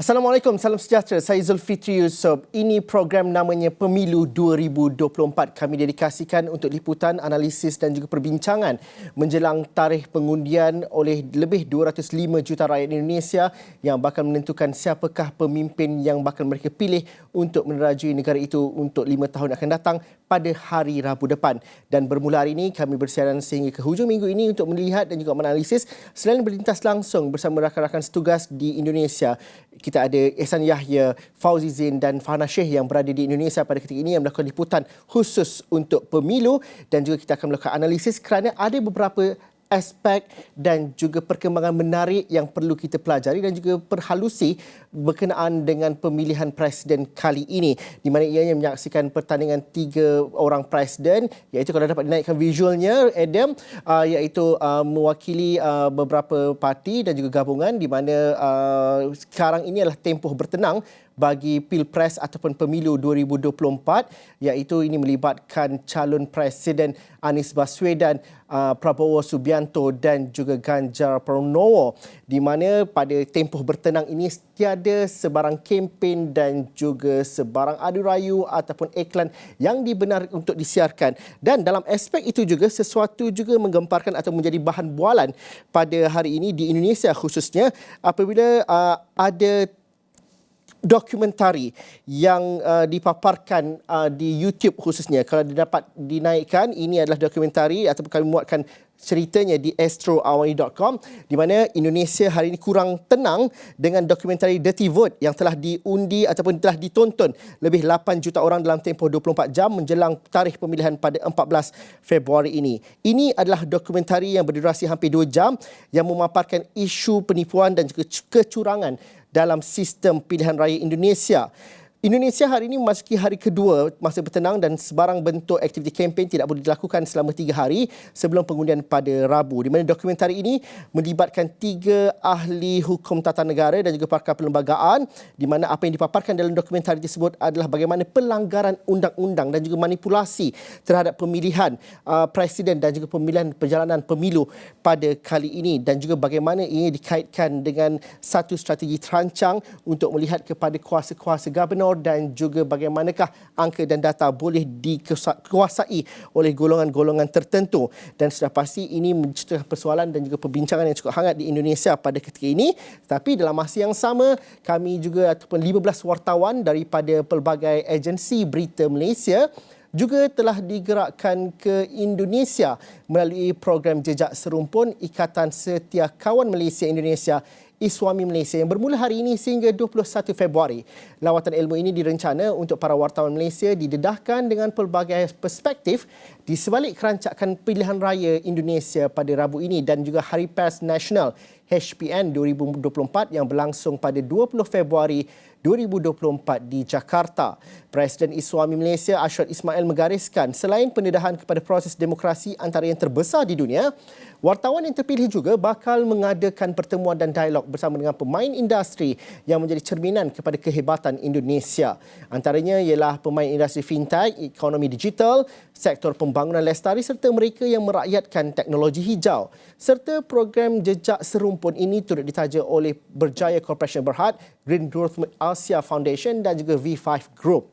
Assalamualaikum, salam sejahtera. Saya Zulfitri Yusof. Ini program namanya Pemilu 2024. Kami dedikasikan untuk liputan, analisis dan juga perbincangan menjelang tarikh pengundian oleh lebih 205 juta rakyat Indonesia yang bakal menentukan siapakah pemimpin yang bakal mereka pilih untuk menerajui negara itu untuk 5 tahun akan datang pada hari Rabu depan. Dan bermula hari ini, kami bersiaran sehingga ke hujung minggu ini untuk melihat dan juga menganalisis selain berlintas langsung bersama rakan-rakan setugas di Indonesia. Kita ada Ehsan Yahya, Fauzi Zain dan Fahana Sheikh yang berada di Indonesia pada ketika ini yang melakukan liputan khusus untuk pemilu, dan juga kita akan melakukan analisis kerana ada beberapa aspek dan juga perkembangan menarik yang perlu kita pelajari dan juga perhalusi berkenaan dengan pemilihan presiden kali ini, di mana ianya menyaksikan pertandingan 3 orang presiden, iaitu kalau dapat dinaikkan visualnya Adam, iaitu mewakili beberapa parti dan juga gabungan, di mana sekarang ini adalah tempoh bertenang bagi Pilpres ataupun Pemilu 2024, iaitu ini melibatkan calon Presiden Anies Baswedan, Prabowo Subianto dan juga Ganjar Pranowo, di mana pada tempoh bertenang ini tiada sebarang kempen dan juga sebarang adu rayu ataupun iklan yang dibenarkan untuk disiarkan. Dan dalam aspek itu juga sesuatu juga menggemparkan atau menjadi bahan bualan pada hari ini di Indonesia khususnya apabila ada dokumentari yang dipaparkan di YouTube khususnya. Kalau dapat dinaikkan, ini adalah dokumentari ataupun kami muatkan ceritanya di astroawani.com, di mana Indonesia hari ini kurang tenang dengan dokumentari Dirty Vote yang telah diundi ataupun telah ditonton lebih 8 juta orang dalam tempoh 24 jam menjelang tarikh pemilihan pada 14 Februari ini. Ini adalah dokumentari yang berdurasi hampir 2 jam yang memaparkan isu penipuan dan juga kecurangan dalam sistem pilihan raya Indonesia. Indonesia hari ini memasuki hari kedua masa bertenang dan sebarang bentuk aktiviti kempen tidak boleh dilakukan selama 3 hari sebelum pengundian pada Rabu, di mana dokumentari ini melibatkan 3 ahli hukum tata negara dan juga pakar perlembagaan, di mana apa yang dipaparkan dalam dokumentari tersebut adalah bagaimana pelanggaran undang-undang dan juga manipulasi terhadap pemilihan presiden dan juga pemilihan perjalanan pemilu pada kali ini, dan juga bagaimana ini dikaitkan dengan satu strategi terancang untuk melihat kepada kuasa-kuasa gubernur dan juga bagaimanakah angka dan data boleh dikuasai oleh golongan-golongan tertentu. Dan sudah pasti ini menjadi persoalan dan juga perbincangan yang cukup hangat di Indonesia pada ketika ini. Tapi dalam masa yang sama, kami juga ataupun 15 wartawan daripada pelbagai agensi berita Malaysia juga telah digerakkan ke Indonesia melalui program Jejak Serumpun Ikatan Setiakawan Malaysia Indonesia ISWAMI Malaysia yang bermula hari ini sehingga 21 Februari. Lawatan ilmu ini direncana untuk para wartawan Malaysia didedahkan dengan pelbagai perspektif di sebalik kerancakan pilihan raya Indonesia pada Rabu ini dan juga Hari Pers Nasional HPN 2024 yang berlangsung pada 20 Februari 2024 di Jakarta. Presiden ISWAMI Malaysia Ashrad Ismail menggariskan selain pendedahan kepada proses demokrasi antara yang terbesar di dunia, wartawan yang terpilih juga bakal mengadakan pertemuan dan dialog bersama dengan pemain industri yang menjadi cerminan kepada kehebatan Indonesia. Antaranya ialah pemain industri fintech, ekonomi digital, sektor pembangunan lestari serta mereka yang merakyatkan teknologi hijau. Serta program Jejak Serumpun ini turut ditaja oleh Berjaya Corporation Berhad, Green Growth Asia Foundation dan juga V5 Group.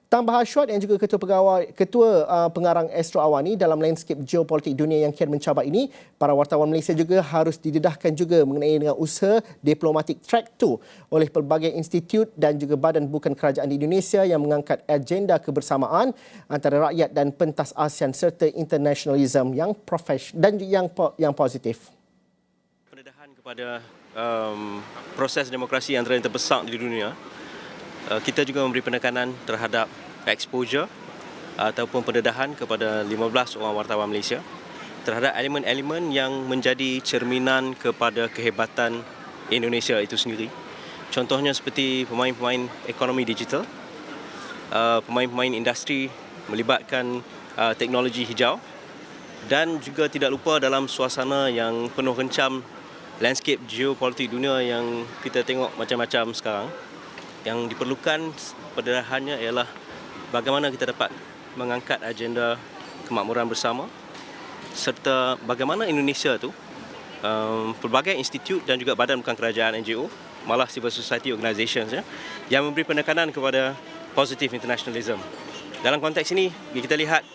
Tan Bahashwat yang juga Ketua Pengarang Astro Awani dalam landscape geopolitik dunia yang kian mencabar ini, para wartawan Malaysia juga harus didedahkan juga mengenai dengan usaha diplomatik track 2 oleh pelbagai institut dan juga badan bukan kerajaan di Indonesia yang mengangkat agenda kebersamaan antara rakyat dan pentas ASEAN serta internationalism yang dan yang positif. Pendedahan kepada proses demokrasi antara yang terbesar di dunia, kita juga memberi penekanan terhadap exposure ataupun pendedahan kepada 15 orang wartawan Malaysia terhadap elemen-elemen yang menjadi cerminan kepada kehebatan Indonesia itu sendiri. Contohnya seperti pemain-pemain ekonomi digital, pemain-pemain industri melibatkan teknologi hijau, dan juga tidak lupa dalam suasana yang penuh kencam landscape geopolitik dunia yang kita tengok macam-macam sekarang, yang diperlukan pendedahannya ialah bagaimana kita dapat mengangkat agenda kemakmuran bersama serta bagaimana Indonesia tu pelbagai institut dan juga badan bukan kerajaan NGO malah civil society organisations yang memberi penekanan kepada positive internationalism. Dalam konteks ini kita lihat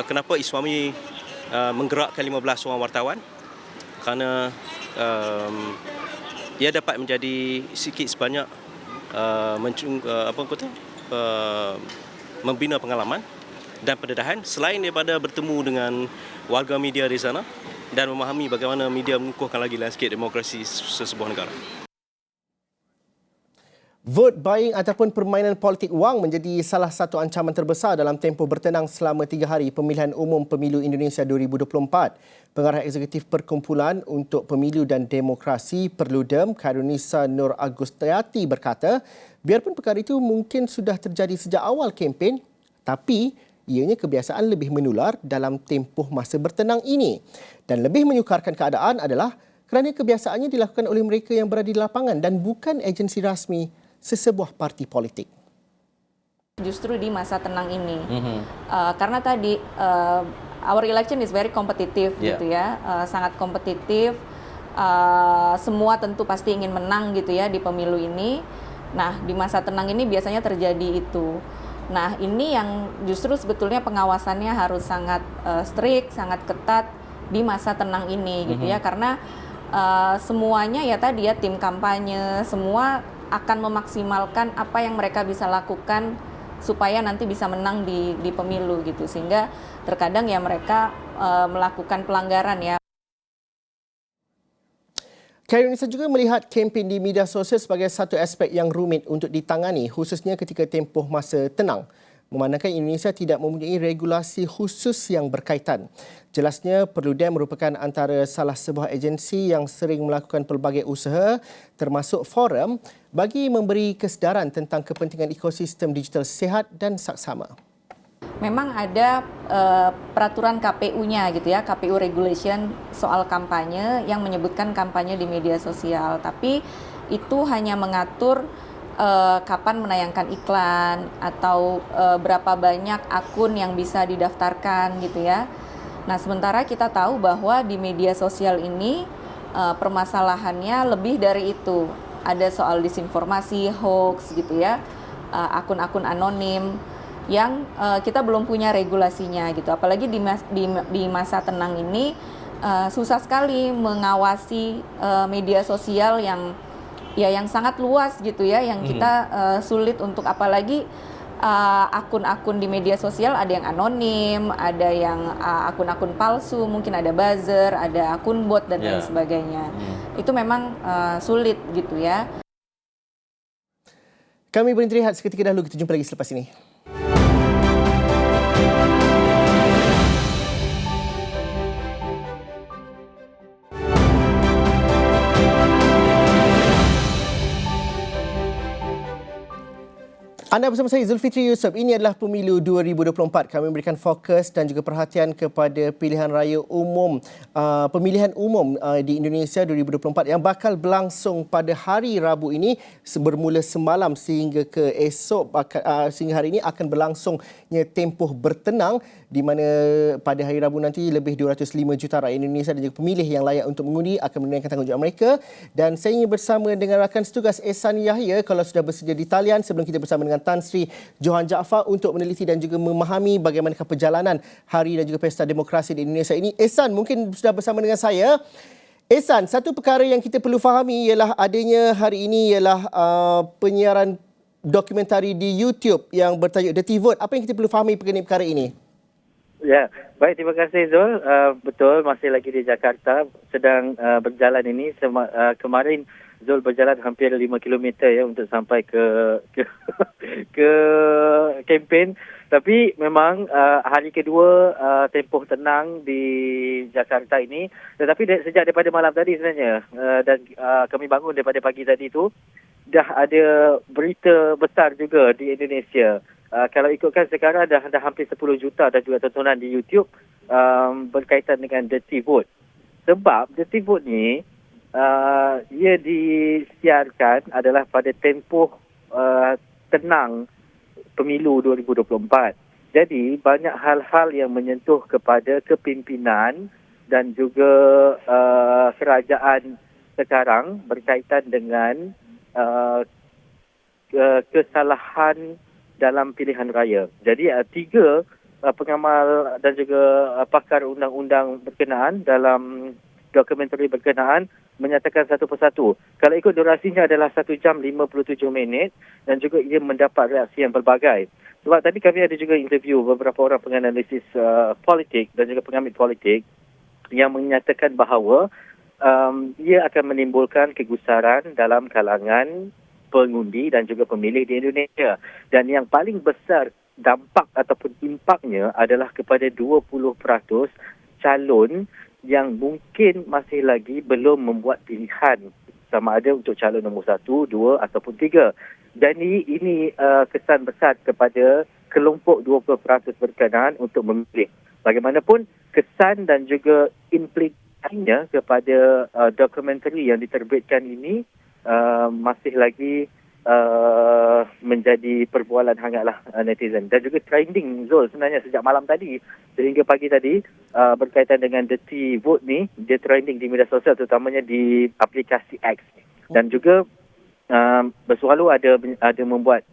kenapa Iswami menggerakkan 15 orang wartawan, kerana ia dapat menjadi sikit sebanyak membina pengalaman dan pendedahan selain daripada bertemu dengan warga media di sana dan memahami bagaimana media mengukuhkan lagi landscape demokrasi sesebuah negara. Vote buying ataupun permainan politik wang menjadi salah satu ancaman terbesar dalam tempoh bertenang selama 3 hari pemilihan umum Pemilu Indonesia 2024. Pengarah Eksekutif Perkumpulan untuk Pemilu dan Demokrasi Perludem, Khairunisa Nur Agustiati berkata, biarpun perkara itu mungkin sudah terjadi sejak awal kempen, tapi ianya kebiasaan lebih menular dalam tempoh masa bertenang ini. Dan lebih menyukarkan keadaan adalah kerana kebiasaannya dilakukan oleh mereka yang berada di lapangan dan bukan agensi rasmi sesebuah parti politik. Justru di masa tenang ini, karena tadi our election is very competitive gitu ya, sangat kompetitif. Semua tentu pasti ingin menang gitu ya di pemilu ini. Nah di masa tenang ini biasanya terjadi itu. Nah ini yang justru sebetulnya pengawasannya harus sangat strict, sangat ketat di masa tenang ini gitu ya, karena semuanya ya tadi ya tim kampanye semua akan memaksimalkan apa yang mereka bisa lakukan supaya nanti bisa menang di pemilu gitu, sehingga terkadang ya mereka melakukan pelanggaran ya. Khairunisa juga melihat kempen di media sosial sebagai satu aspek yang rumit untuk ditangani khususnya ketika tempoh masa tenang, memandangkan Indonesia tidak mempunyai regulasi khusus yang berkaitan. Jelasnya, Perludem merupakan antara salah sebuah agensi yang sering melakukan pelbagai usaha termasuk forum bagi memberi kesedaran tentang kepentingan ekosistem digital sihat dan saksama. Memang ada peraturan KPU-nya gitu ya, KPU regulation soal kampanye yang menyebutkan kampanye di media sosial, tapi itu hanya mengatur kapan menayangkan iklan atau berapa banyak akun yang bisa didaftarkan gitu ya. Nah sementara kita tahu bahwa di media sosial ini permasalahannya lebih dari itu. Ada soal disinformasi, hoax gitu ya, akun-akun anonim yang kita belum punya regulasinya gitu. Apalagi di masa tenang ini susah sekali mengawasi media sosial yang sangat luas gitu ya, yang kita sulit untuk, apalagi akun-akun di media sosial ada yang anonim, ada yang akun-akun palsu, mungkin ada buzzer, ada akun bot dan lain sebagainya. Itu memang sulit gitu ya. Kami berhenti rehat seketika dahulu, kita jumpa lagi selepas ini. Anda bersama saya Zulfitri Yusof. Ini adalah Pemilu 2024. Kami memberikan fokus dan juga perhatian kepada pilihan raya umum, pemilihan umum di Indonesia 2024 yang bakal berlangsung pada hari Rabu ini bermula semalam sehingga ke esok, sehingga hari ini akan berlangsungnya tempoh bertenang di mana pada hari Rabu nanti lebih 205 juta rakyat Indonesia dan juga pemilih yang layak untuk mengundi akan menunaikan tanggungjawab mereka. Dan saya ingin bersama dengan rakan setugas Ehsan Yahya kalau sudah bersedia di talian sebelum kita bersama dengan Tan Sri Johan Jaafar untuk meneliti dan juga memahami bagaimana perjalanan hari dan juga Pesta Demokrasi di Indonesia ini. Ehsan mungkin sudah bersama dengan saya. Ehsan, satu perkara yang kita perlu fahami ialah adanya hari ini ialah penyiaran dokumentari di YouTube yang bertajuk Dirty Vote. Apa yang kita perlu fahami mengenai perkara ini? Ya, baik, terima kasih Zul. Betul, masih lagi di Jakarta sedang berjalan ini. Kemarin Zul berjalan hampir 5 km ya untuk sampai ke kempen. Tapi memang hari kedua tempoh tenang di Jakarta ini. Tetapi sejak daripada malam tadi sebenarnya dan kami bangun daripada pagi tadi tu dah ada berita besar juga di Indonesia. Kalau ikutkan sekarang dah hampir 10 juta dah juga tontonan di YouTube berkaitan dengan Dirty Vote. Sebab Dirty Vote ni ia disiarkan adalah pada tempoh tenang pemilu 2024. Jadi banyak hal-hal yang menyentuh kepada kepimpinan dan juga kerajaan sekarang berkaitan dengan kesalahan dalam pilihan raya. Jadi tiga pengamal dan juga pakar undang-undang berkenaan dalam dokumentari berkenaan menyatakan satu persatu. Kalau ikut durasinya adalah 1 jam 57 minit dan juga ia mendapat reaksi yang berbagai. Sebab tadi kami ada juga interview beberapa orang penganalisis politik dan juga pengambil politik yang menyatakan bahawa ia akan menimbulkan kegusaran dalam kalangan pengundi dan juga pemilih di Indonesia. Dan yang paling besar dampak ataupun impaknya adalah kepada 20% calon yang mungkin masih lagi belum membuat pilihan sama ada untuk calon nombor 1, 2 ataupun 3. Dan ini kesan besar kepada kelompok 20% berkenaan untuk memilih. Bagaimanapun kesan dan juga implikasinya kepada dokumentari yang diterbitkan ini masih lagi menjadi perbualan hangatlah netizen dan juga trending Zul sebenarnya sejak malam tadi sehingga pagi tadi berkaitan dengan dirty vote ni dia trending di media sosial terutamanya di aplikasi X dan juga berselalu ada membuat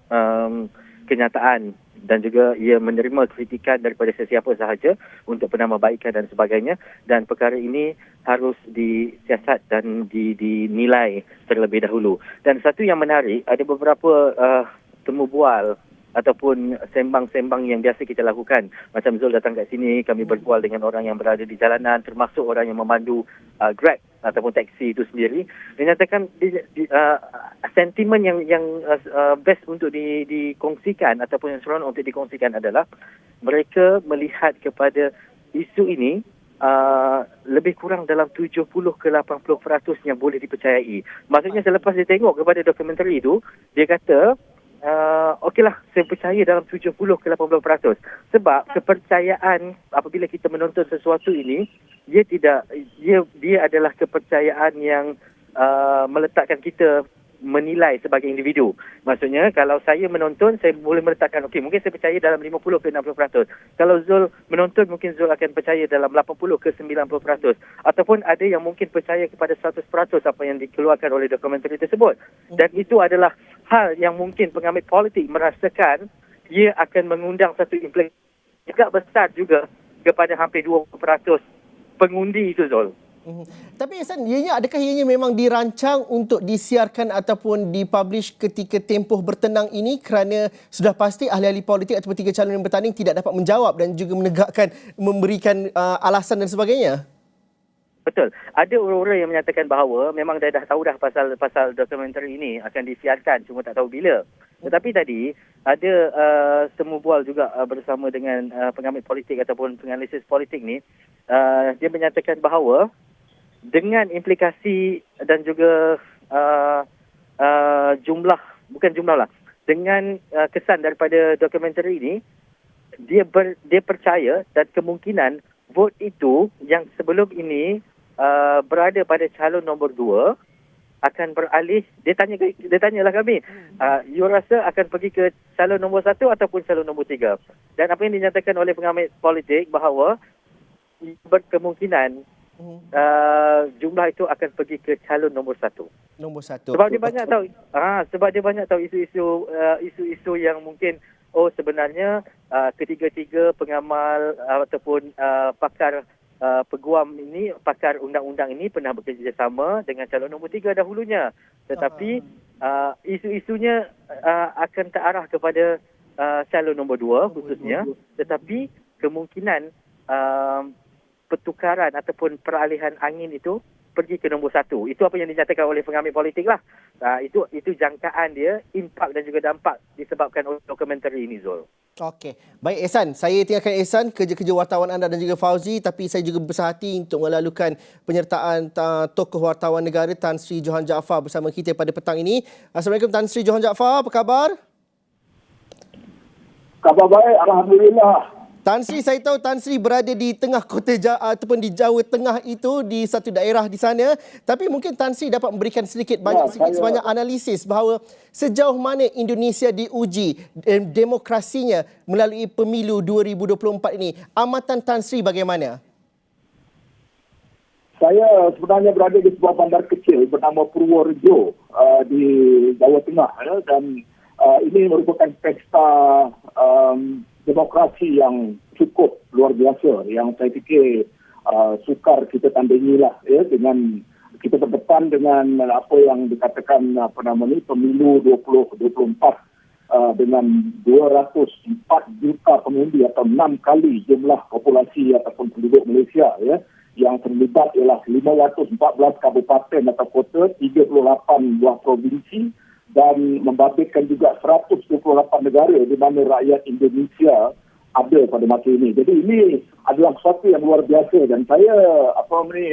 kenyataan dan juga ia menerima kritikan daripada sesiapa sahaja untuk penambahbaikan dan sebagainya dan perkara ini harus disiasat dan dinilai terlebih dahulu. Dan satu yang menarik, ada beberapa temu bual ataupun sembang-sembang yang biasa kita lakukan. Macam Zul datang kat sini, kami berbual dengan orang yang berada di jalanan termasuk orang yang memandu Grab ataupun taksi itu sendiri. Dia nyatakan sentimen yang best untuk dikongsikan ataupun yang seronok untuk dikongsikan adalah mereka melihat kepada isu ini lebih kurang dalam 70 ke 80% yang boleh dipercayai. Maksudnya selepas dia tengok kepada dokumentari itu, dia kata okeylah, saya percaya dalam 70 ke 80%. Sebab kepercayaan apabila kita menonton sesuatu ini, dia adalah kepercayaan yang meletakkan kita menilai sebagai individu. Maksudnya kalau saya menonton, saya boleh meletakkan mungkin saya percaya dalam 50 ke 60%. Kalau Zul menonton, mungkin Zul akan percaya dalam 80 ke 90%. Ataupun ada yang mungkin percaya kepada 100% apa yang dikeluarkan oleh dokumentari tersebut. Dan itu adalah hal yang mungkin pengambil politik merasakan ia akan mengundang satu implikasi juga besar juga kepada hampir 20% pengundi itu, Zul. Tapi Ihsan, adakah ianya memang dirancang untuk disiarkan ataupun dipublish ketika tempoh bertenang ini kerana sudah pasti ahli-ahli politik ataupun 3 calon yang bertanding tidak dapat menjawab dan juga memberikan alasan dan sebagainya? Betul. Ada orang-orang yang menyatakan bahawa memang dia dah tahu dah pasal dokumentari ini akan disiarkan, cuma tak tahu bila. Tetapi tadi ada temu bual juga bersama dengan pengambil politik ataupun penganalisis politik ni, dia menyatakan bahawa dengan implikasi dan juga dengan kesan daripada dokumentari ini, dia percaya dan kemungkinan vote itu yang sebelum ini berada pada calon nombor 2 akan beralih. Dia tanyalah kami, you rasa akan pergi ke calon nombor 1 ataupun calon nombor 3? Dan apa yang dinyatakan oleh pengamat politik bahawa berkemungkinan jumlah itu akan pergi ke calon nombor 1. Nombor 1. Sebab dia banyak tahu isu-isu yang mungkin sebenarnya ketiga-tiga pengamal ataupun pakar peguam ini, pakar undang-undang ini pernah bekerjasama dengan calon nombor 3 dahulunya. Tetapi isu-isunya akan terarah kepada calon nombor 2 khususnya. Tetapi kemungkinan pertukaran ataupun peralihan angin itu pergi ke nombor 1. Itu apa yang dinyatakan oleh pengambil politik lah. Itu jangkaan dia, impak dan juga dampak disebabkan oleh dokumentari ini, Zul. Okey. Baik Ihsan, saya tinggalkan Ihsan, kerja-kerja wartawan anda dan juga Fauzi, tapi saya juga besar hati untuk melalukan penyertaan tokoh wartawan negara Tan Sri Johan Jaafar bersama kita pada petang ini. Assalamualaikum Tan Sri Johan Jaafar, apa khabar? Khabar baik, alhamdulillah. Tan Sri, saya tahu Tan Sri berada di tengah kota ataupun di Jawa Tengah itu, di satu daerah di sana. Tapi mungkin Tan Sri dapat memberikan sebanyak analisis bahawa sejauh mana Indonesia diuji demokrasinya melalui pemilu 2024 ini. Amatan Tan Sri bagaimana? Saya sebenarnya berada di sebuah bandar kecil bernama Purworejo. di Jawa Tengah dan ini merupakan pesta demokrasi yang cukup luar biasa yang saya fikir sukar kita tandingilah dengan kita berdepan dengan apa yang dikatakan pemilu 2024 dengan 204 juta pengundi atau 6 kali jumlah populasi ataupun penduduk Malaysia yang terlibat ialah 514 kabupaten atau kota, 38 buah provinsi dan membabitkan juga 128 negara di mana rakyat Indonesia ada pada masa ini. Jadi ini adalah sesuatu yang luar biasa dan saya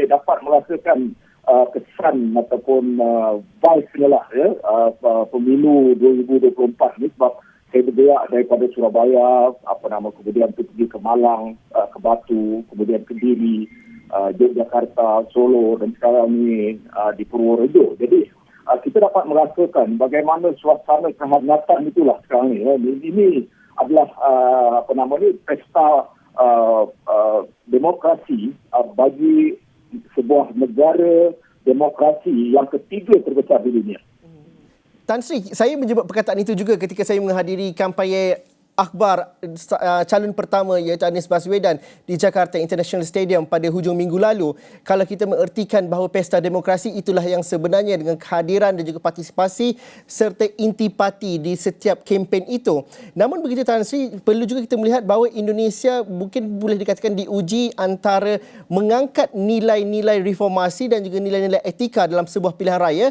dapat merasakan kesan ataupun vibe lah pemilu 2024 ni sebab saya bergerak daripada Surabaya, kemudian pergi ke Malang, ke Batu, kemudian Kediri, Yogyakarta, Solo dan sekarang ni di Purworejo. Jadi kita dapat merasakan bagaimana suasana kehangatan itulah sekarang ni. Ini adalah pesta demokrasi bagi sebuah negara demokrasi yang ketiga terbesar di dunia. Tan Sri, saya menyebut perkataan itu juga ketika saya menghadiri kampanye akhbar calon pertama iaitu Anies Baswedan di Jakarta International Stadium pada hujung minggu lalu. Kalau kita mengertikan bahawa pesta demokrasi itulah yang sebenarnya dengan kehadiran dan juga partisipasi serta intipati di setiap kempen itu. Namun begitu Tan Sri, perlu juga kita melihat bahawa Indonesia mungkin boleh dikatakan diuji antara mengangkat nilai-nilai reformasi dan juga nilai-nilai etika dalam sebuah pilihan raya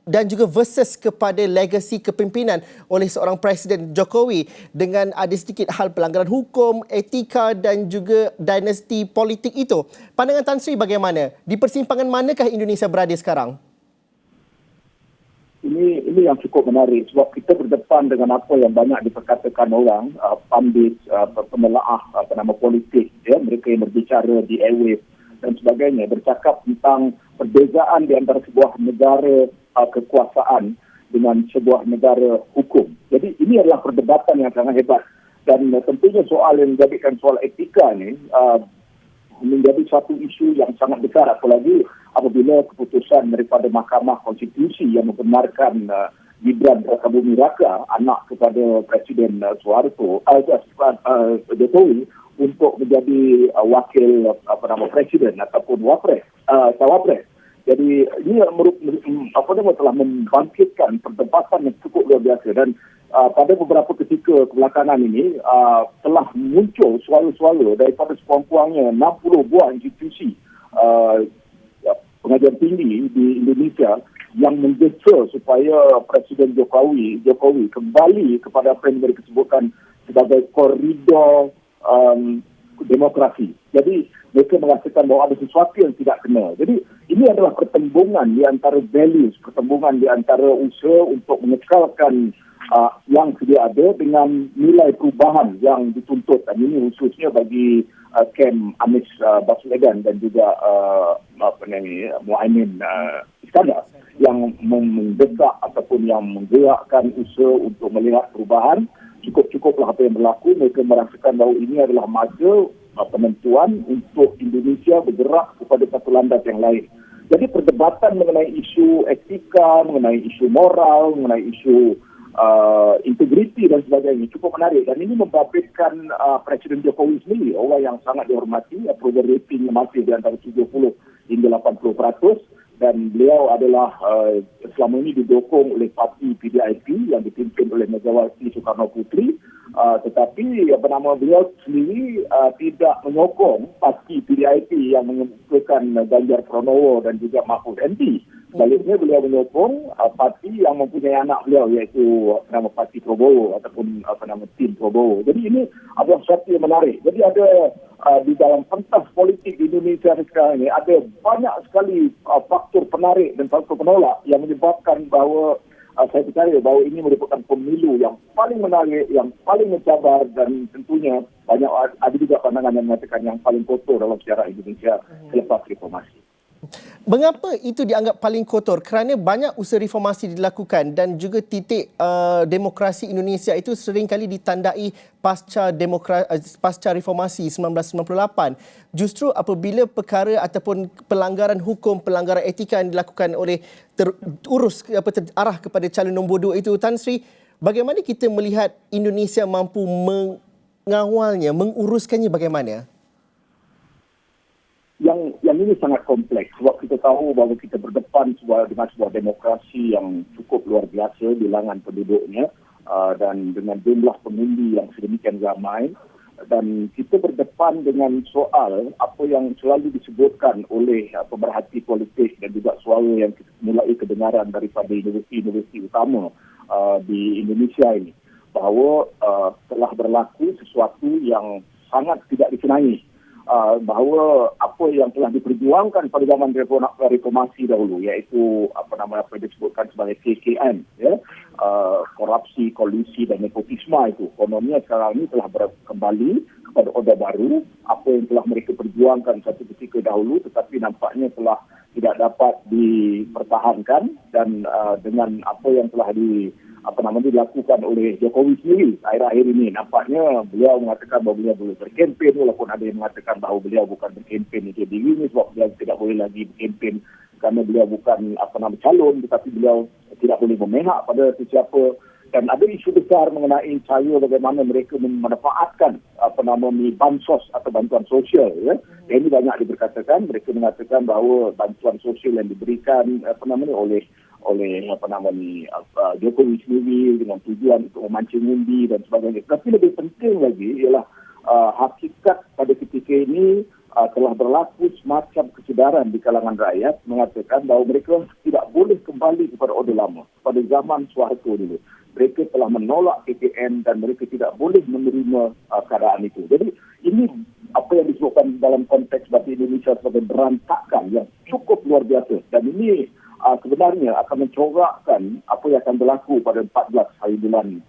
dan juga versus kepada legasi kepimpinan oleh seorang Presiden Jokowi dengan ada sedikit hal pelanggaran hukum, etika dan juga dinasti politik itu. Pandangan Tan Sri bagaimana? Di persimpangan manakah Indonesia berada sekarang? Ini yang cukup menarik sebab kita berdepan dengan apa yang banyak diperkatakan orang, pandit, penelaah politik, mereka yang berbicara di airwave dan sebagainya, bercakap tentang perbezaan di antara sebuah negara kekuasaan dengan sebuah negara hukum. Jadi ini adalah perdebatan yang sangat hebat dan tentunya soal yang menjadikan soal etika ni menjadi satu isu yang sangat besar, apalagi apabila keputusan daripada Mahkamah Konstitusi yang membenarkan Gibran Rakabumi Raka, anak kepada Presiden Jokowi untuk menjadi wakil presiden ataupun cawapres. Jadi ini telah membangkitkan perdebatan yang cukup luar biasa dan pada beberapa ketika kebelakangan ini telah muncul suara-suara daripada sekurang-kurangnya 60 buah institusi pengajian tinggi di Indonesia yang mendesa supaya Presiden Jokowi kembali kepada apa yang mereka sebutkan sebagai koridor demokrasi. Jadi mereka merasakan bahawa ada sesuatu yang tidak kena. Jadi ini adalah pertembungan di antara values, pertembungan di antara usaha untuk mengekalkan yang sedia ada dengan nilai perubahan yang dituntut. Dan ini khususnya bagi kem Anies Baswedan dan juga Muhaimin Iskandar yang mendesak ataupun yang menggerakkan usaha untuk melihat perubahan. Cukup-cukuplah apa yang berlaku. Mereka merasakan bahawa ini adalah masa penentuan untuk Indonesia bergerak kepada satu landas yang lain. Jadi perdebatan mengenai isu etika, mengenai isu moral, mengenai isu integriti dan sebagainya cukup menarik dan ini membabitkan Presiden Jokowi sendiri, orang yang sangat dihormati, approval rating masih di antara 70 hingga 80% dan beliau adalah selama ini didukung oleh parti PDIP yang dipimpin oleh Megawati Soekarno Putri, tetapi beliau sendiri tidak menyokong parti PDIP yang mengumpulkan Ganjar Pranowo dan juga Mahfud MD. Sebaliknya beliau menyokong parti yang mempunyai anak beliau iaitu parti Prabowo ataupun tim Prabowo. Jadi ini adalah sesuatu yang menarik. Jadi ada di dalam pentas politik di Indonesia sekarang ini ada banyak sekali faktor penarik dan faktor penolak yang menyebabkan bahawa saya percaya bahawa ini merupakan pemilu yang paling menarik, yang paling mencabar dan tentunya banyak ada juga pandangan yang mengatakan yang paling kotor dalam sejarah Indonesia selepas reformasi. Mengapa itu dianggap paling kotor? Kerana banyak usaha reformasi dilakukan dan juga titik demokrasi Indonesia itu seringkali ditandai pasca reformasi 1998. Justru apabila perkara ataupun pelanggaran hukum, pelanggaran etika yang dilakukan oleh terarah kepada calon nombor 2 itu, Tan Sri, bagaimana kita melihat Indonesia mampu mengawalnya, menguruskannya bagaimana? Yang ini sangat kompleks sebab kita tahu bahawa kita berdepan dengan sebuah demokrasi yang cukup luar biasa bilangan penduduknya dan dengan jumlah pengundi yang sedemikian ramai, dan kita berdepan dengan soal apa yang selalu disebutkan oleh pemerhati politik dan juga suara yang mulai kedengaran daripada universiti-universiti utama di Indonesia ini, bahawa telah berlaku sesuatu yang sangat tidak disenangi. Bahawa apa yang telah diperjuangkan pada zaman reformasi dahulu, iaitu apa disebutkan sebagai KKN, korupsi, kolusi dan nepotisme itu, kononnya sekarang ini telah kembali kepada Orde Baru. Apa yang telah mereka perjuangkan satu ketika dahulu tetapi nampaknya telah tidak dapat dipertahankan, dan dengan apa yang telah dilakukan oleh Jokowi sendiri akhir-akhir ini, nampaknya beliau mengatakan bahawa beliau boleh berkempen, walaupun ada yang mengatakan bahawa beliau bukan berkempen itu diri ini sebab beliau tidak boleh lagi berkempen kerana beliau bukan calon, tetapi beliau tidak boleh memihak pada sesiapa. Dan ada isu besar mengenai cara bagaimana mereka memanfaatkan bansos atau bantuan sosial. Ini banyak diberkatakan, mereka mengatakan bahawa bantuan sosial yang diberikan oleh Jokowi sendiri dengan tujuan untuk memancing undi dan sebagainya. Tapi lebih penting lagi ialah hakikat pada ketika ini telah berlaku semacam kesedaran di kalangan rakyat mengatakan bahawa mereka tidak boleh kembali kepada Orde Lama pada zaman Suharto dulu. Mereka telah menolak KKN dan mereka tidak boleh menerima keadaan itu. Jadi ini apa yang disebutkan dalam konteks bagi Indonesia sebagai berantakan yang cukup luar biasa, dan ini sebenarnya akan mencorakkan apa yang akan berlaku pada 14 hari bulan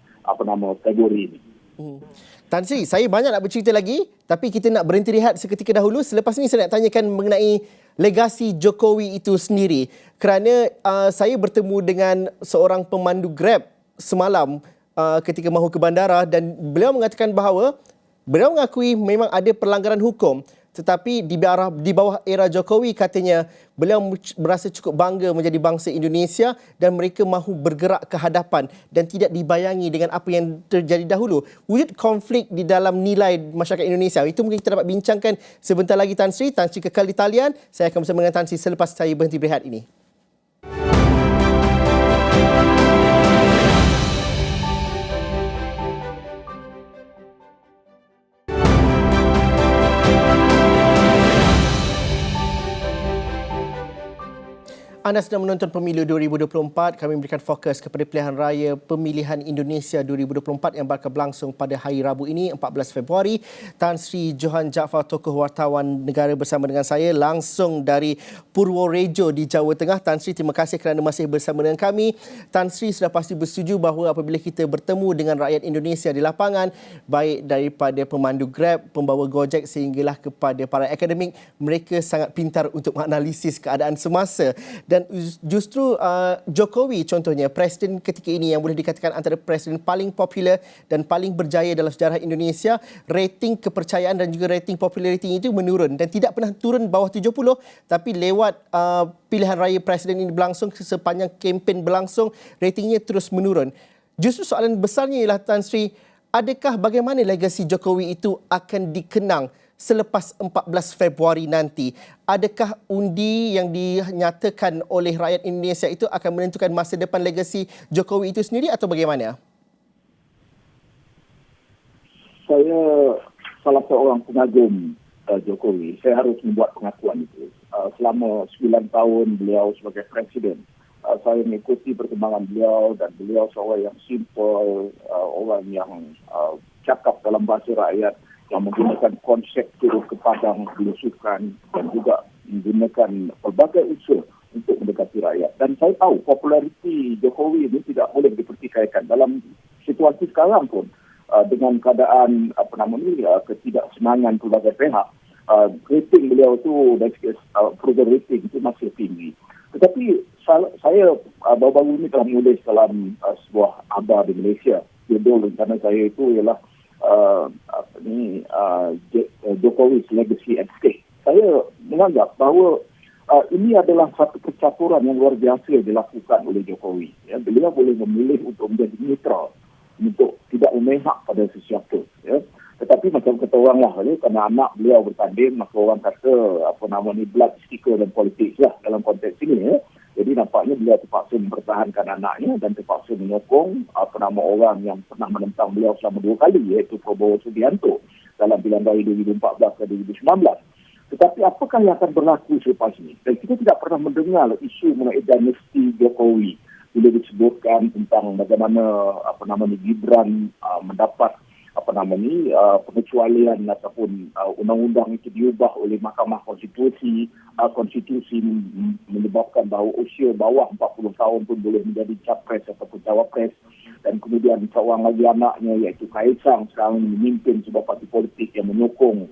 Februari ini. Tan Sri, saya banyak nak bercerita lagi, tapi kita nak berhenti rehat seketika dahulu. Selepas ini saya nak tanyakan mengenai legasi Jokowi itu sendiri. Kerana saya bertemu dengan seorang pemandu Grab semalam ketika mahu ke bandara, dan beliau mengatakan bahawa beliau mengakui memang ada pelanggaran hukum, tetapi di bawah era Jokowi katanya beliau merasa cukup bangga menjadi bangsa Indonesia dan mereka mahu bergerak ke hadapan dan tidak dibayangi dengan apa yang terjadi dahulu. Wujud konflik di dalam nilai masyarakat Indonesia, itu mungkin kita dapat bincangkan sebentar lagi. Tan Sri kekal di talian. Saya akan bersama dengan Tan Sri selepas saya berhenti berehat ini. Anda sedang menonton Pemilu 2024. Kami memberikan fokus kepada pilihan raya pemilihan Indonesia 2024 yang bakal berlangsung pada hari Rabu ini, 14 Februari. Tan Sri Johan Jaafar, tokoh wartawan negara bersama dengan saya langsung dari Purworejo di Jawa Tengah. Tan Sri, terima kasih kerana masih bersama dengan kami. Tan Sri sudah pasti bersetuju bahawa apabila kita bertemu dengan rakyat Indonesia di lapangan, baik daripada pemandu Grab, pembawa Gojek sehinggalah kepada para akademik, mereka sangat pintar untuk menganalisis keadaan semasa. Dan justru Jokowi contohnya, presiden ketika ini yang boleh dikatakan antara presiden paling popular dan paling berjaya dalam sejarah Indonesia, rating kepercayaan dan juga rating populariti itu menurun dan tidak pernah turun bawah 70, tapi lewat pilihan raya presiden ini berlangsung, sepanjang kempen berlangsung, ratingnya terus menurun. Justru soalan besarnya ialah, Tan Sri, adakah bagaimana legasi Jokowi itu akan dikenang selepas 14 Februari nanti? Adakah undi yang dinyatakan oleh rakyat Indonesia itu akan menentukan masa depan legasi Jokowi itu sendiri atau bagaimana? Saya salah seorang pengagum Jokowi. Saya harus membuat pengakuan itu. Selama 9 tahun beliau sebagai presiden, saya mengikuti perkembangan beliau, dan beliau seorang yang simple, orang yang cakap dalam bahasa rakyat, yang menggunakan konsep turun ke padang belusukan dan juga menggunakan pelbagai usaha untuk mendekati rakyat. Dan saya tahu populariti Jokowi ini tidak boleh dipertikaikan dalam situasi sekarang pun, dengan keadaan ketidaksenangan pelbagai pihak. rating beliau tu dari segi approval rating itu masih tinggi. Tetapi saya baru-baru ini telah menulis dalam sebuah akhbar di Malaysia. Judul rencana saya itu ialah Jokowi's Legacy at Stake. Saya menganggap bahawa ini adalah satu percaturan yang luar biasa dilakukan oleh Jokowi. Ya, beliau boleh memilih untuk menjadi neutral, untuk tidak memihak pada sesuatu. Ya. Tetapi macam kata orang lah, ya, kerana anak beliau bertanding, maka orang kata blood sticker dan politik lah dalam konteks ini. Ya. Jadi nampaknya beliau terpaksa mempertahankan anaknya dan terpaksa menyokong orang yang pernah menentang beliau selama 2 kali, iaitu Prabowo Subianto dalam pilihan raya 2014 dan 2019. Tetapi apakah yang akan berlaku selepas ini? Dan kita tidak pernah mendengar isu mengenai dinasti Jokowi bila disebutkan tentang bagaimana Gibran mendapat pengecualian ataupun undang-undang itu diubah oleh Mahkamah Konstitusi. Konstitusi menyebabkan bahawa usia bawah 40 tahun pun boleh menjadi capres ataupun cawapres. Dan kemudian seorang lagi anaknya iaitu Kaisang sekarang memimpin sebuah parti politik yang menyokong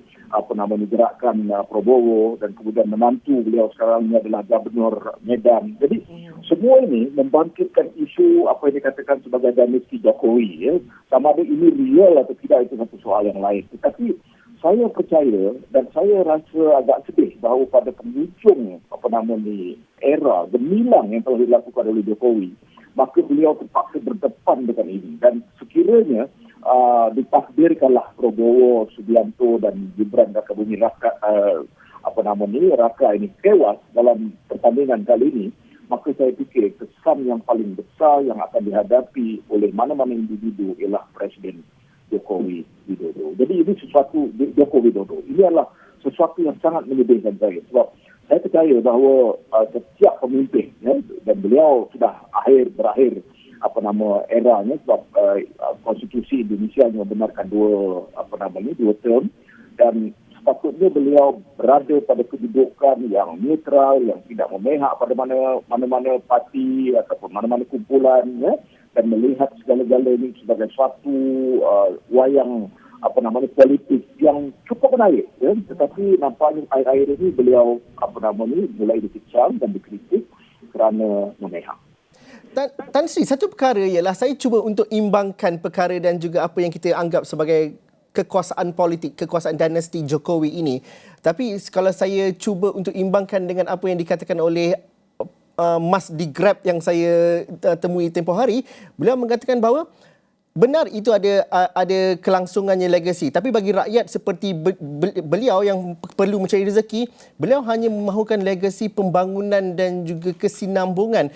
gerakan Prabowo, dan kemudian menantu beliau sekarang ini adalah Gubernur Medan. Jadi semua ini membangkitkan isu apa yang dikatakan sebagai dinasti Jokowi. Ya. Sama ada ini real atau tidak itu satu soal yang lain. Tetapi saya percaya dan saya rasa agak sedih bahawa pada penghujung era gemilang yang telah dilakukan oleh Jokowi, maka beliau terpaksa berdepan dengan ini. Dan sekiranya ditakdirkanlah Prabowo, Subianto dan Gibran Rakabumi Raka ini tewas dalam pertandingan kali ini, maka saya fikir kesan yang paling besar yang akan dihadapi oleh mana-mana individu ialah Presiden Jokowi Widodo. Jadi ini sesuatu, Joko Widodo, ini adalah sesuatu yang sangat menyedihkan saya. Sebab saya percaya bahawa setiap pemimpin, ya, dan beliau sudah berakhir eranya, sebab konstitusi Indonesia membenarkan dua term, dan sepatutnya beliau berada pada kedudukan yang neutral, yang tidak memihak pada mana-mana parti ataupun mana-mana kumpulan, ya, dan melihat segala-gala ini sebagai suatu wayang politik yang cukup menarik, ya. Tetapi nampaknya akhir-akhir ini beliau mulai dikecam dan dikritik kerana memihak. Tan Sri, satu perkara ialah saya cuba untuk imbangkan perkara dan juga apa yang kita anggap sebagai kekuasaan politik, kekuasaan dinasti Jokowi ini. Tapi kalau saya cuba untuk imbangkan dengan apa yang dikatakan oleh Mas di Grab yang saya temui tempoh hari, beliau mengatakan bahawa benar itu ada kelangsungannya legasi, tapi bagi rakyat seperti beliau yang perlu mencari rezeki, beliau hanya memahukan legasi pembangunan dan juga kesinambungan,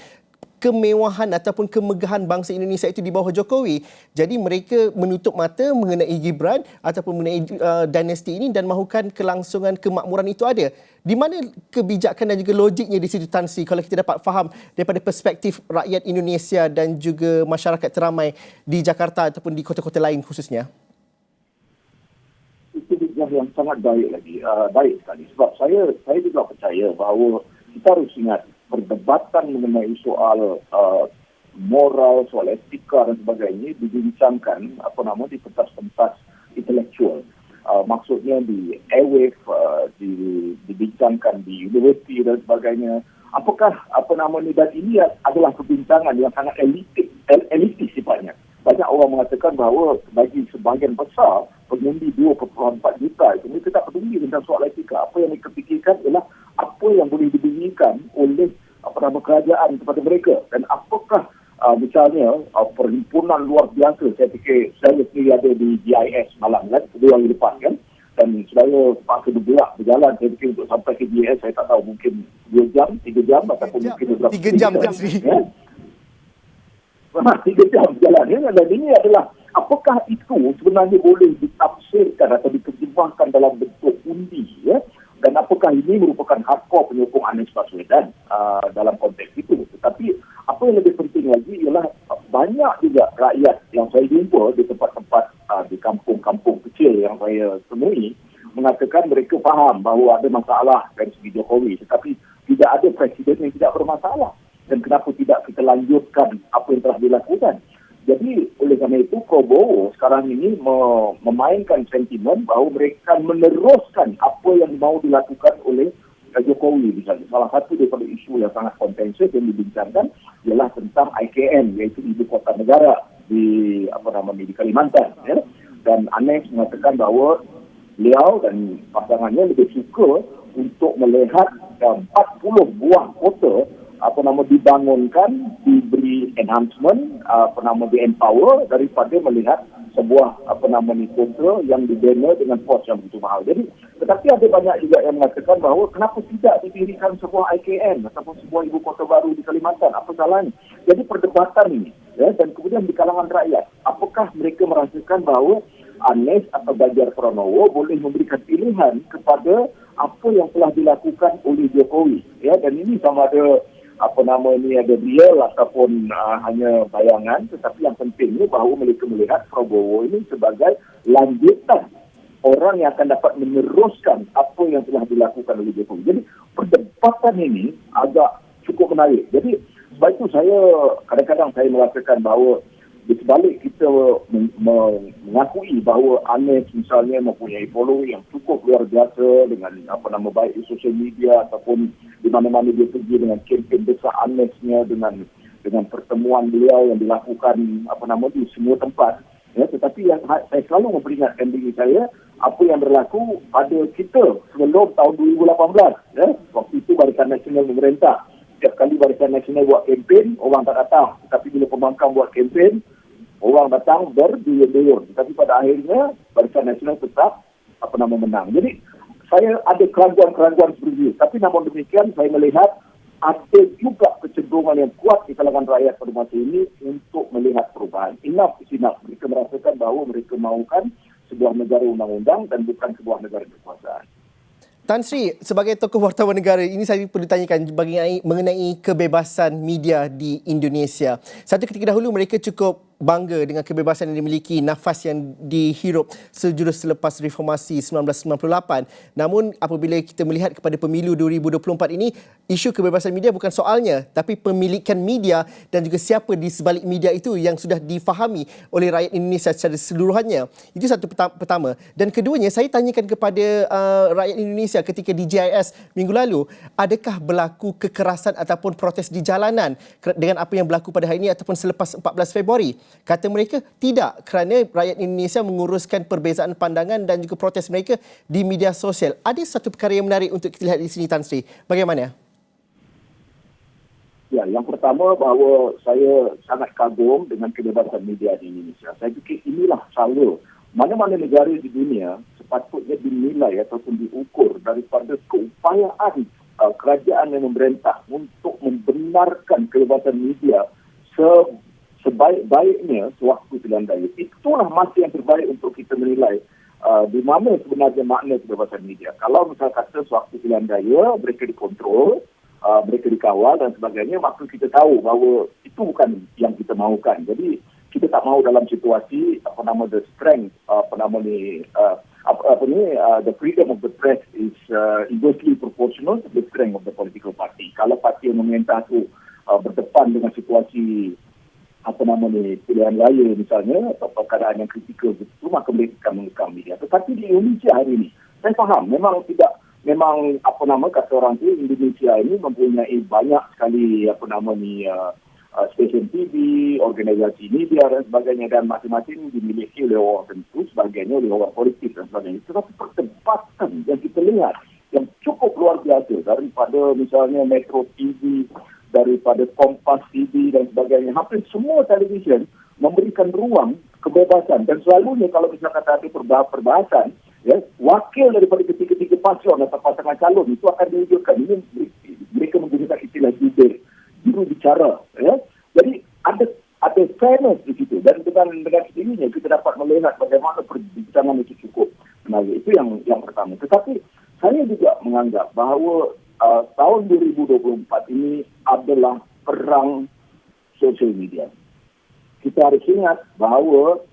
kemewahan ataupun kemegahan bangsa Indonesia itu di bawah Jokowi. Jadi mereka menutup mata mengenai Gibran ataupun mengenai dinasti ini dan mahukan kelangsungan kemakmuran itu ada. Di mana kebijakan dan juga logiknya di situ, Tan Sri, kalau kita dapat faham daripada perspektif rakyat Indonesia dan juga masyarakat teramai di Jakarta ataupun di kota-kota lain khususnya? Itu yang sangat baik sekali. Sebab saya juga percaya bahawa kita harus ingat perdebatan mengenai soal moral, soal etika dan sebagainya dibincangkan di pentas-pentas intelektual. Maksudnya di airwave, dibincangkan di universiti dan sebagainya. Apakah dan ini adalah perbincangan yang sangat elitis sifatnya. Banyak orang mengatakan bahawa bagi sebahagian besar pengundi 2.4 juta itu mereka tak peduli tentang soal etika. Apa yang mereka fikirkan ialah apa yang boleh diberikan oleh kerajaan kepada mereka, dan apakah misalnya perhimpunan luar biasa. Saya fikir saya sendiri ada di GIS malam kan, 2 hari lepas kan, dan saya terpaksa berjalan. Saya fikir untuk sampai ke GIS saya tak tahu, mungkin 2 jam, 3 jam ataupun mungkin beberapa 3 jam kan, Sri. 3 jam berjalan, ya. Dan ini adalah apakah itu sebenarnya boleh ditafsirkan atau diterjemahkan dalam bentuk undi, ya? Dan apakah ini merupakan hardcore penyokong Anies Baswedan dalam konteks itu. Tetapi apa yang lebih penting lagi ialah banyak juga rakyat yang saya jumpa di tempat-tempat di kampung-kampung kecil yang saya temui mengatakan mereka faham bahawa ada masalah dari segi Jokowi, tetapi tidak ada presiden yang tidak bermasalah. Dan kenapa tidak kita lanjutkan apa yang telah dilakukan? Jadi oleh kerana itu Prabowo sekarang ini memainkan sentimen bahawa mereka meneruskan apa yang mau dilakukan oleh Jokowi misalnya. Salah satu daripada isu yang sangat kontensius yang dibincangkan ialah tentang IKN, iaitu ibu kota negara di di Kalimantan. Ya. Dan Anies mengatakan bahawa beliau dan pasangannya lebih suka untuk melihat 40 buah kota dibangunkan, diberi enhancement, di-empower daripada melihat sebuah kota yang dibina dengan kos yang begitu mahal. Jadi, tetapi ada banyak juga yang mengatakan bahawa kenapa tidak didirikan sebuah IKN ataupun sebuah ibu kota baru di Kalimantan, apa salahnya? Jadi perdebatan ini, ya, dan kemudian di kalangan rakyat, apakah mereka merasakan bahawa Anies atau Ganjar Pranowo boleh memberikan pilihan kepada apa yang telah dilakukan oleh Jokowi, ya, dan ini sama ada ada real ataupun hanya bayangan, tetapi yang pentingnya bahawa mereka melihat Prabowo ini sebagai lanjutan orang yang akan dapat meneruskan apa yang telah dilakukan oleh Jokowi. Jadi perdebatan ini agak cukup menarik. Jadi sebab itu kadang-kadang saya merasakan bahawa di sebalik kita mengakui bahawa Anies misalnya mempunyai following yang cukup luar biasa dengan baik di sosial media ataupun di mana-mana dia pergi dengan kempen besar Aniesnya dengan pertemuan beliau yang dilakukan di semua tempat, ya, tetapi yang saya selalu memperingatkan diri saya apa yang berlaku pada kita sebelum tahun 2018, ya, waktu itu Barisan Nasional memerintah. Setiap kali Barisan Nasional buat kempen, orang tak datang, tetapi bila pembangkang buat kempen, orang datang berduyun-duyun. Tapi pada akhirnya Barisan Nasional tetap menang. Jadi saya ada keraguan-keraguan seperti itu. Tapi namun demikian saya melihat ada juga kecenderungan yang kuat di kalangan rakyat pada masa ini untuk melihat perubahan. Enough is enough. Mereka merasakan bahawa mereka mahukan sebuah negara undang-undang dan bukan sebuah negara kekuasaan. Tan Sri, sebagai tokoh wartawan negara, ini saya perlu tanyakan mengenai kebebasan media di Indonesia. Satu ketika dahulu mereka cukup bangga dengan kebebasan yang dimiliki, nafas yang dihirup sejurus selepas reformasi 1998. Namun apabila kita melihat kepada pemilu 2024 ini, isu kebebasan media bukan soalnya, tapi pemilikan media dan juga siapa di sebalik media itu yang sudah difahami oleh rakyat Indonesia secara seluruhannya. Itu satu pertama. Dan keduanya, saya tanyakan kepada rakyat Indonesia ketika di JIS minggu lalu, adakah berlaku kekerasan ataupun protes di jalanan dengan apa yang berlaku pada hari ini ataupun selepas 14 Februari? Kata mereka tidak, kerana rakyat Indonesia menguruskan perbezaan pandangan dan juga protes mereka di media sosial. Ada satu perkara yang menarik untuk kita lihat di sini, Tan Sri. Bagaimana? Ya, yang pertama bahawa saya sangat kagum dengan kebebasan media di Indonesia. Saya fikir inilah cara mana-mana negara di dunia sepatutnya dinilai ataupun diukur daripada keupayaan kerajaan yang memerintah untuk membenarkan kebebasan media sebaik-baiknya sewaktu pilihan raya. Itulah masa yang terbaik untuk kita menilai di mana sebenarnya makna kebebasan media. Kalau misalnya kata sewaktu pilihan raya, mereka dikontrol, mereka dikawal dan sebagainya, maka kita tahu bahawa itu bukan yang kita mahukan. Jadi kita tak mahu dalam situasi the strength the freedom of the press is inversely proportional to the strength of the political party. Kalau parti yang memerintah itu berdepan dengan situasi pilihan raya misalnya atau keadaan yang kritikal begitu, maka mereka akan mengekang media. Tetapi di Indonesia hari ini, saya faham memang kata orang tu, Indonesia ini mempunyai banyak sekali stesen TV, organisasi media dan sebagainya, dan masing-masing dimiliki oleh orang tertentu, sebagainya oleh orang politik dan sebagainya. Tetapi perdebatan yang kita lihat yang cukup luar biasa daripada misalnya Metro TV, daripada Kompas TV dan sebagainya. Hampir semua televisyen memberikan ruang kebebasan. Dan selalunya kalau misalnya kata ada perbahasan, ya, wakil daripada ketiga-tiga paslon atau pasangan calon itu akan diwujudkan. Ini mereka menggunakan istilah juru bicara. Ya. Jadi ada fairness di situ. Dan dengan sendirinya kita dapat melihat bagaimana perbincangan itu cukup menarik. Itu yang pertama. Tetapi saya juga menganggap bahawa tahun 2024 ini adalah perang sosial media. Kita harus ingat bahawa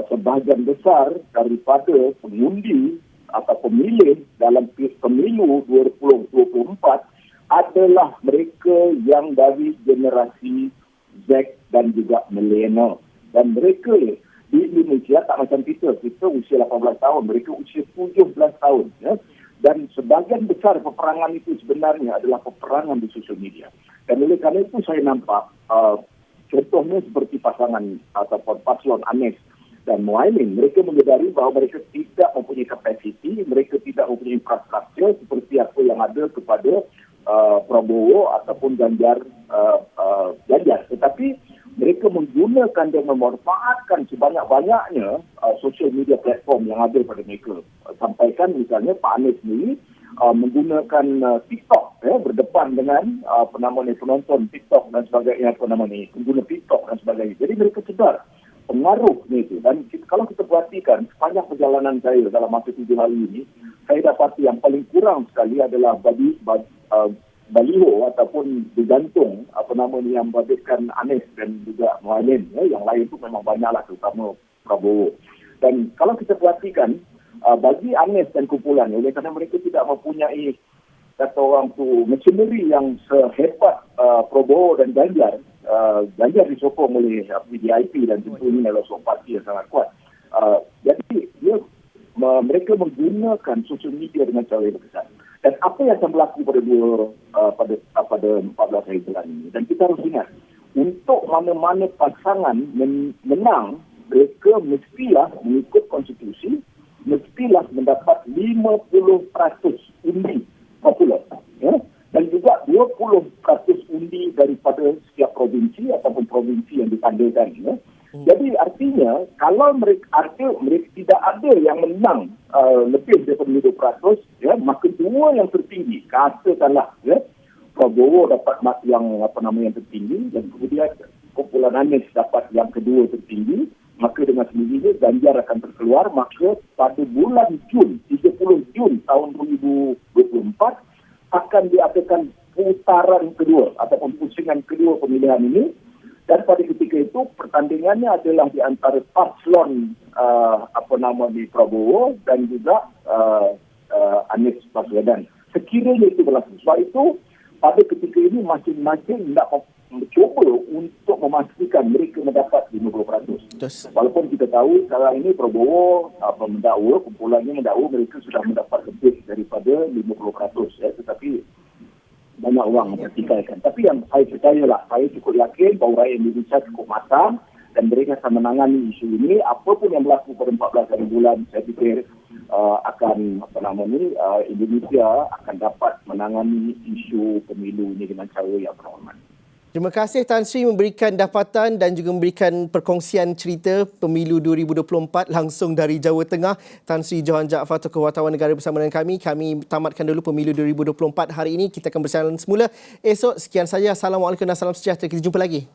sebahagian besar daripada pengundi atau pemilih dalam pemilu 2024 adalah mereka yang dari generasi Z dan juga milenial. Dan mereka di Indonesia tak macam kita usia 18 tahun, mereka usia 17 tahun. Ya. Dan sebahagian besar peperangan itu sebenarnya adalah peperangan di sosial media. Dan oleh kerana itu saya nampak contohnya seperti pasangan ataupun paslon Anies dan Muhaimin, mereka menyedari bahawa mereka tidak mempunyai kapasiti, mereka tidak mempunyai infrastruktur seperti apa yang ada kepada Prabowo ataupun Ganjar. Tetapi mereka menggunakan dan memanfaatkan sebanyak-banyaknya social media platform yang ada pada mereka. Sampaikan misalnya Pak Anies sendiri menggunakan TikTok berdepan dengan penonton TikTok dan sebagainya, pengguna TikTok dan sebagainya. Jadi mereka sedar pengaruhnya itu. Dan kalau kita perhatikan sepanjang perjalanan saya dalam masa 7 hari ini, saya dapati yang paling kurang sekali adalah baliho ataupun digantung yang berbabitkan Anies dan juga Muhaimin. Yang lain itu memang banyaklah, terutama Prabowo. Dan kalau kita perhatikan bagi Anies dan kumpulannya, oleh kerana mereka tidak mempunyai, kata orang tu, machinery yang sehebat Prabowo dan Ganjar. Ganjar disokong oleh PDIP dan tentu ini adalah sebuah parti yang sangat kuat. Jadi mereka menggunakan sosial media dengan cara yang besar. Dan apa yang akan berlaku pada 14 hari bulan ini? Dan kita harus ingat, untuk mana-mana pasangan menang, mereka mestilah mengikut konstitusi, mestilah mendapat 50% undi popular. Ya? Dan juga 20% undi daripada setiap provinsi ataupun provinsi yang ditandakan. Ya? Jadi artinya, kalau mereka tidak ada yang menang lebih daripada 50%, ya, maka dua yang tertinggi, katakanlah, ya, Prabowo dapat yang tertinggi dan kemudian kumpulan Anies dapat yang kedua tertinggi, maka dengan sendirinya Ganjar akan terkeluar. Maka pada bulan Jun, 30 Jun tahun 2024 akan diadakan putaran kedua ataupun pusingan kedua pemilihan ini. Dan pada ketika itu pertandingannya adalah di antara paslon Prabowo dan juga Anies Baswedan. Sekiranya itu berlaku. Sebab itu pada ketika ini masing-masing nak mencuba untuk memastikan mereka mendapat 50%. Walaupun kita tahu sekarang ini Prabowo kumpulannya mendakwa mereka sudah mendapat lebih daripada 50%. Ya. Tetapi banyak orang mempertikaikan. Tapi yang saya percayalah, saya cukup yakin bahawa rakyat Indonesia cukup matang dan mereka akan menangani isu ini. Apapun yang berlaku pada 14 hari bulan, saya fikir Indonesia akan dapat menangani isu pemilu ini dengan cara yang berhormat. Terima kasih Tan Sri memberikan dapatan dan juga memberikan perkongsian cerita pemilu 2024 langsung dari Jawa Tengah. Tan Sri Johan Jaafar, tokoh wartawan negara bersama dengan kami. Kami tamatkan dulu pemilu 2024 hari ini. Kita akan berjalan semula esok. Sekian saja. Assalamualaikum dan salam sejahtera. Kita jumpa lagi.